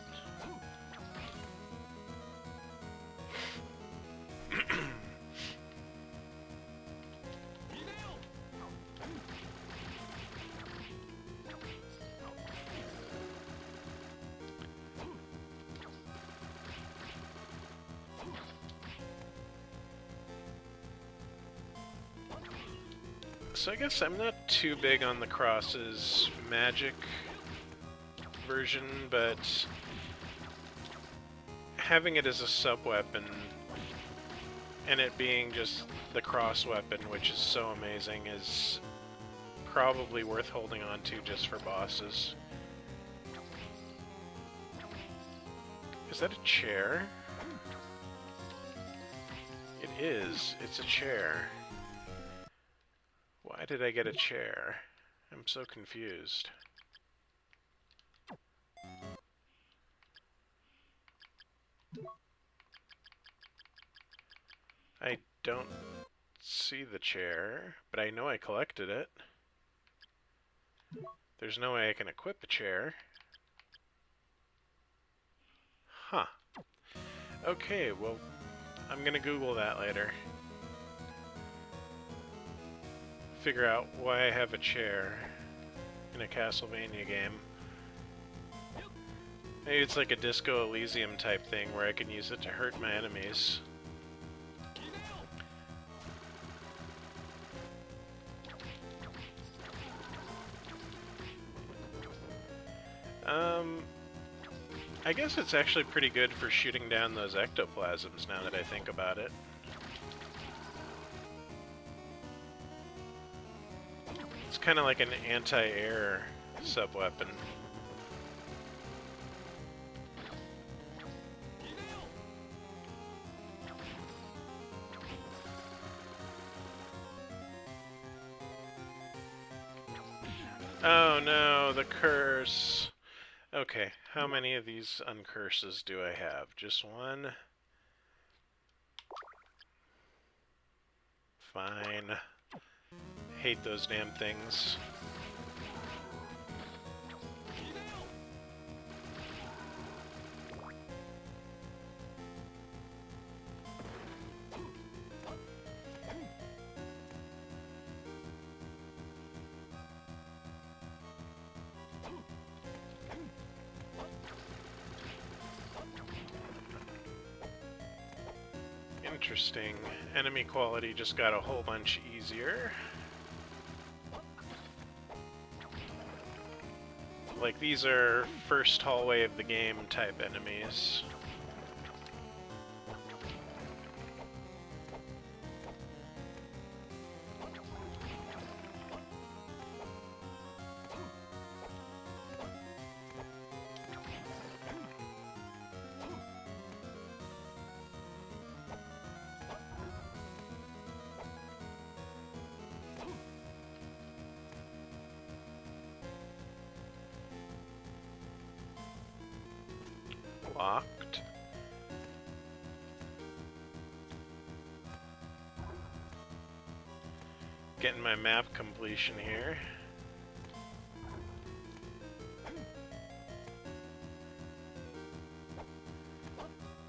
So I guess I'm not too big on the Cross's magic version, but having it as a sub-weapon and it being just the cross weapon, which is so amazing, is probably worth holding on to just for bosses. Is that a chair? It is. It's a chair. Why did I get a chair? I'm so confused. I don't see the chair, but I know I collected it. There's no way I can equip a chair. Huh. Okay, well, I'm gonna Google that later. Figure out why I have a chair in a Castlevania game. Maybe it's like a Disco Elysium type thing where I can use it to hurt my enemies. I guess it's actually pretty good for shooting down those ectoplasms now that I think about it. It's kind of like an anti-air sub-weapon. Oh no, the curse. Okay, how many of these uncurses do I have? Just one? Fine. Hate those damn things. Interesting. Enemy quality just got a whole bunch easier. Like, these are first hallway of the game type enemies. getting my map completion here.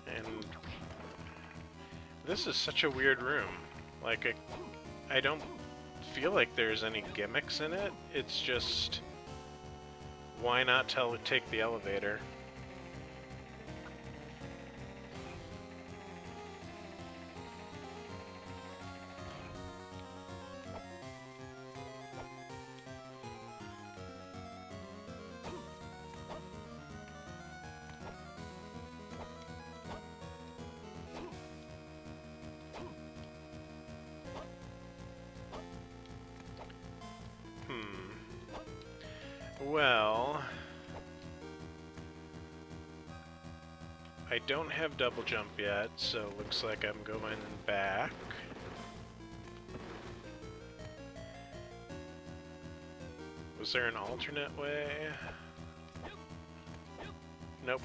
And this is such a weird room. Like, I don't feel like there's any gimmicks in it. It's just, why not take the elevator? Well, I don't have double jump yet, so looks like I'm going back. Was there an alternate way? Nope.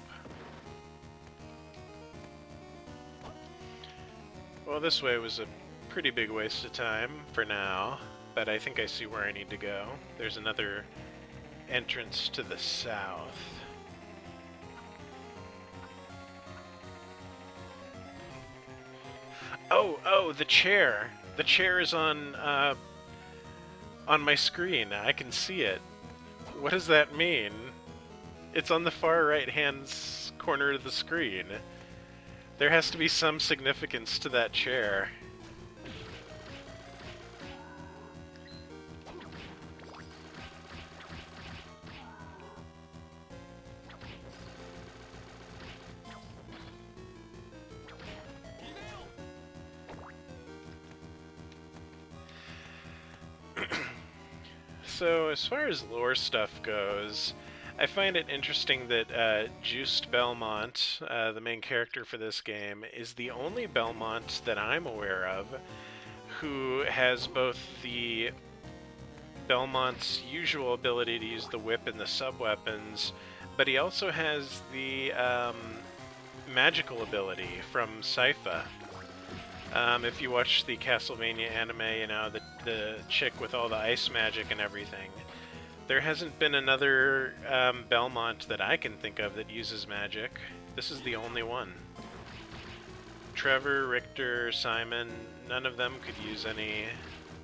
Well, this way was a pretty big waste of time for now, but I think I see where I need to go. There's another entrance to the south. Oh, the chair. The chair is on my screen. I can see it. What does that mean? It's on the far right-hand corner of the screen. There has to be some significance to that chair. So, as far as lore stuff goes, I find it interesting that Juiced Belmont, the main character for this game, is the only Belmont that I'm aware of who has both the Belmont's usual ability to use the whip and the sub-weapons, but he also has the magical ability from Sypha. If you watch the Castlevania anime, you know, the chick with all the ice magic and everything. There hasn't been another Belmont that I can think of that uses magic. This is the only one. Trevor, Richter, Simon, none of them could use any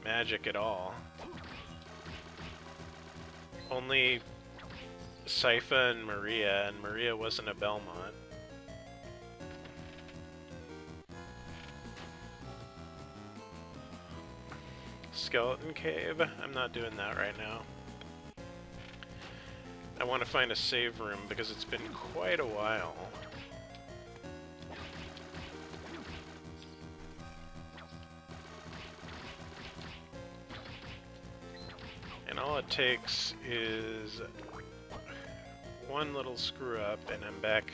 magic at all. Only Sypha and Maria wasn't a Belmont. Skeleton Cave? I'm not doing that right now. I want to find a save room because it's been quite a while. And all it takes is one little screw up and I'm back,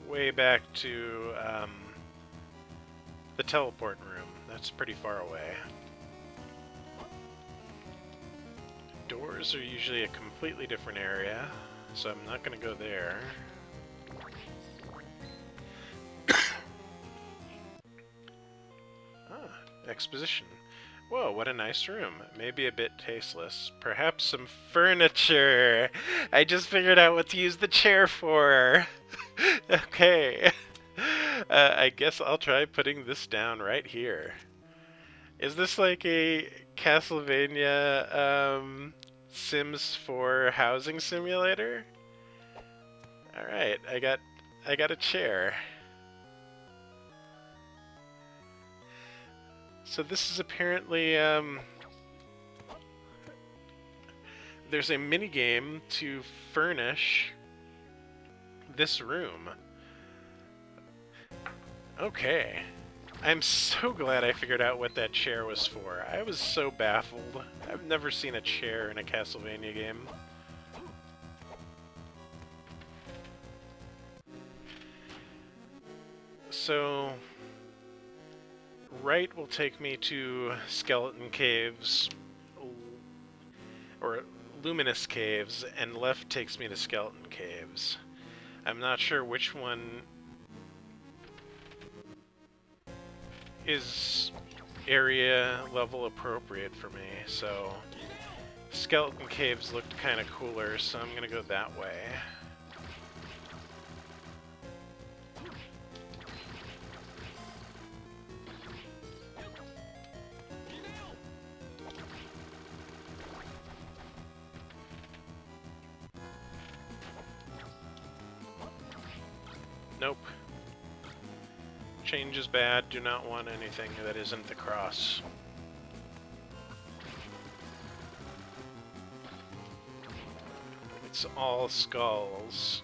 way back to the teleport room. That's pretty far away. Doors are usually a completely different area, so I'm not going to go there. Exposition. Whoa, what a nice room. Maybe a bit tasteless. Perhaps some furniture! I just figured out what to use the chair for! Okay. I guess I'll try putting this down right here. Is this like a Castlevania Sims 4 housing simulator? Alright, I got a chair. So this is apparently there's a minigame to furnish this room. Okay. I'm so glad I figured out what that chair was for. I was so baffled. I've never seen a chair in a Castlevania game. So, right will take me to Skeleton Caves, or Luminous Caves, and left takes me to Skeleton Caves. I'm not sure which one is area level appropriate for me, so skeleton caves looked kind of cooler, so I'm gonna go that way. Nope. Change is bad. Do not want anything that isn't the cross. It's all skulls.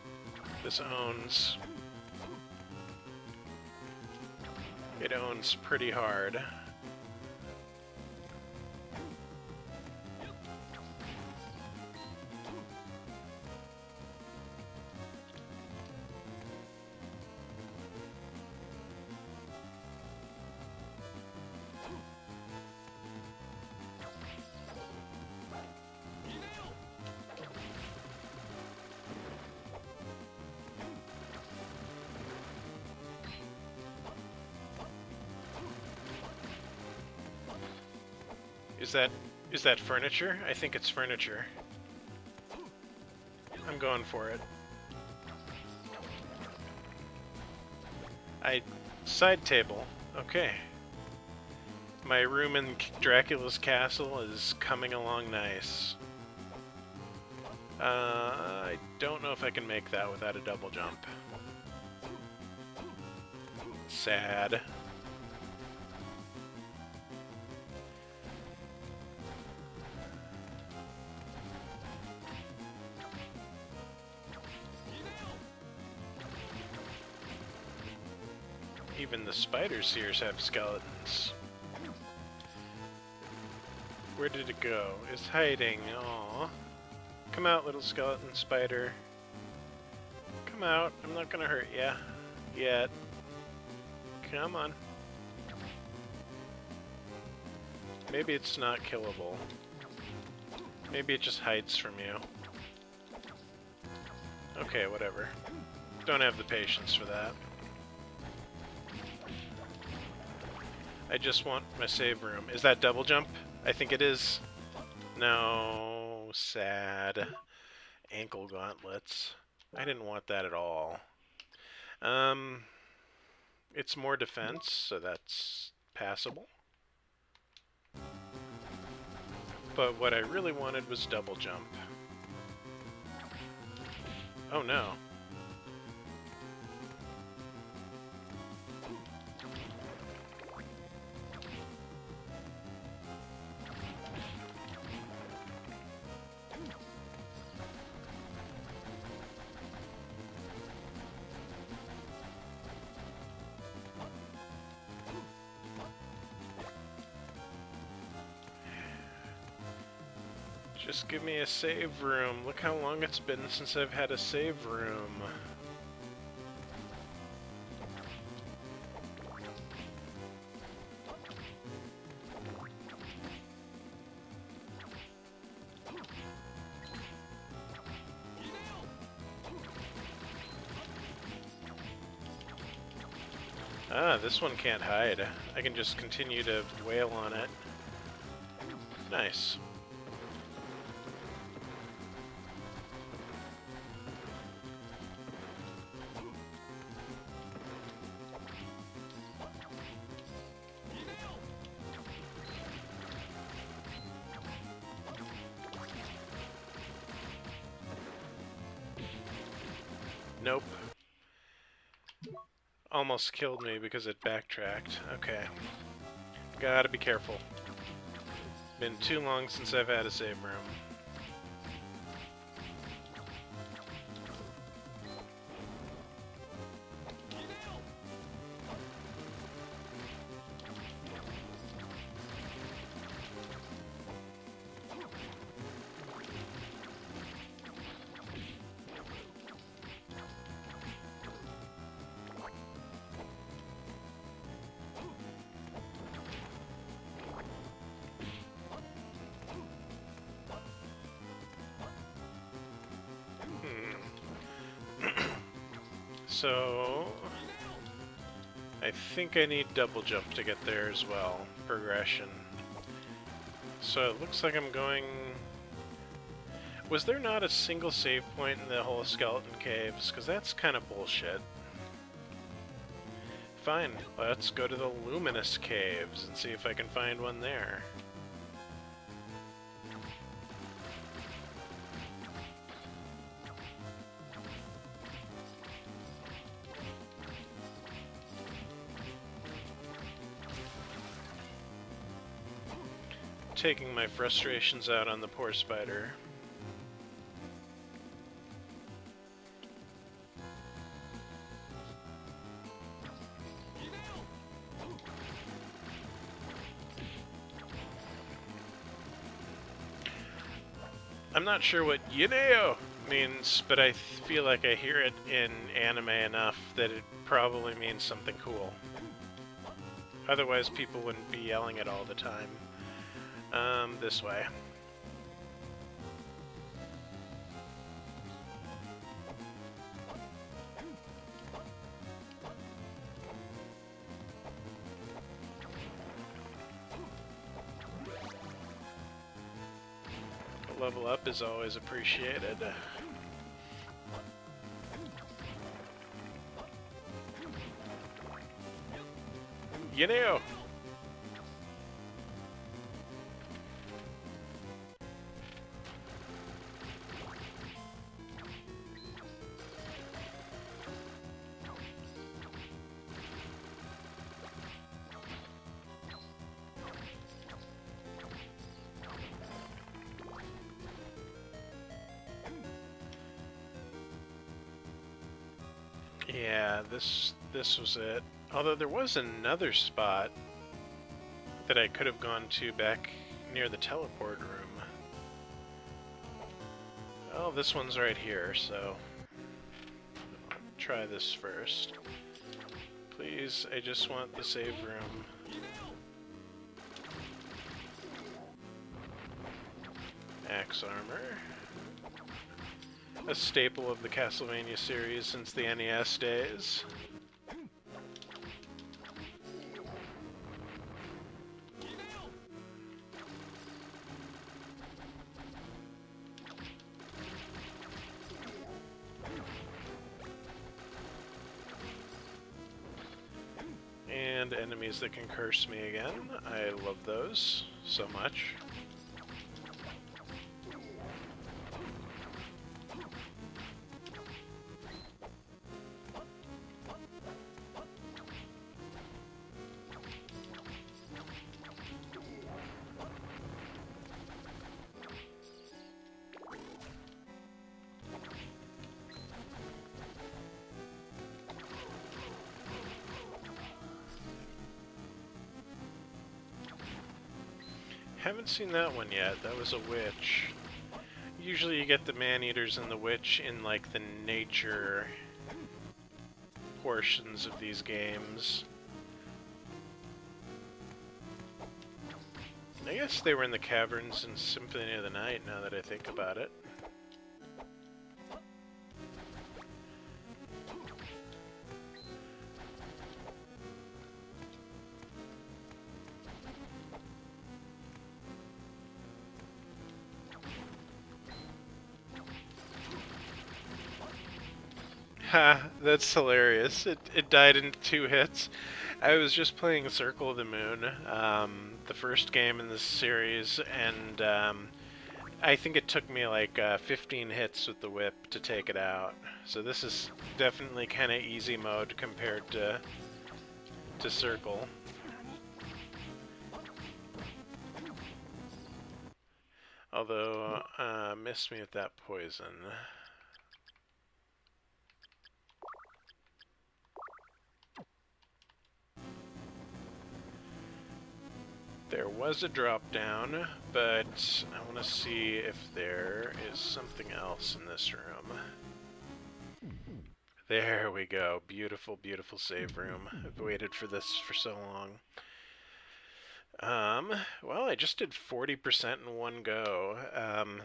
This owns. It owns pretty hard. Is that furniture? I think it's furniture. I'm going for it. Side table. Okay. My room in Dracula's castle is coming along nice. I don't know if I can make that without a double jump. Sad. Even the spider seers have skeletons. Where did it go? It's hiding. Aww. Come out, little skeleton spider. Come out. I'm not gonna hurt ya. Yet. Come on. Maybe it's not killable. Maybe it just hides from you. Okay, whatever. Don't have the patience for that. I just want my save room. Is that double jump? I think it is. No, sad. Ankle gauntlets. I didn't want that at all. It's more defense, so that's passable. But what I really wanted was double jump. Oh no. Just give me a save room. Look how long it's been since I've had a save room. Ah, this one can't hide. I can just continue to wail on it. Nice. Nope. Almost killed me because it backtracked. Okay. Gotta be careful. Been too long since I've had a save room. So, I think I need double jump to get there as well. Progression. So it looks like I'm going... Was there not a single save point in the whole skeleton caves? Because that's kind of bullshit. Fine, let's go to the luminous caves and see if I can find one there. Taking my frustrations out on the poor spider. I'm not sure what "Yineo" means, but I feel like I hear it in anime enough that it probably means something cool. Otherwise, people wouldn't be yelling it all the time. This way. Level up is always appreciated. Yineo! Yeah, this was it. Although there was another spot that I could have gone to back near the teleport room. Oh, this one's right here, so I'll try this first. Please, I just want the save room. Axe armor. A staple of the Castlevania series since the NES days. And enemies that can curse me again. I love those so much. Haven't seen that one yet. That was a witch. Usually you get the man-eaters and the witch in like the nature portions of these games. I guess they were in the caverns in Symphony of the Night now that I think about it. Ha, that's hilarious. It died in 2 hits. I was just playing Circle of the Moon, the first game in this series, and I think it took me like 15 hits with the whip to take it out. So this is definitely kind of easy mode compared to Circle. Although, missed me with that poison. There was a drop down, but I want to see if there is something else in this room. There we go. Beautiful, beautiful save room. I've waited for this for so long. Well, I just did 40% in one go.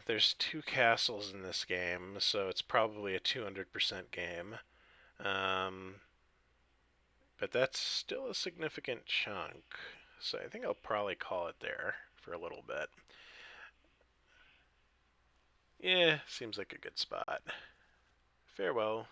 There's 2 castles in this game, so it's probably a 200% game. But but that's still a significant chunk. So I think I'll probably call it there for a little bit. Yeah, seems like a good spot. Farewell.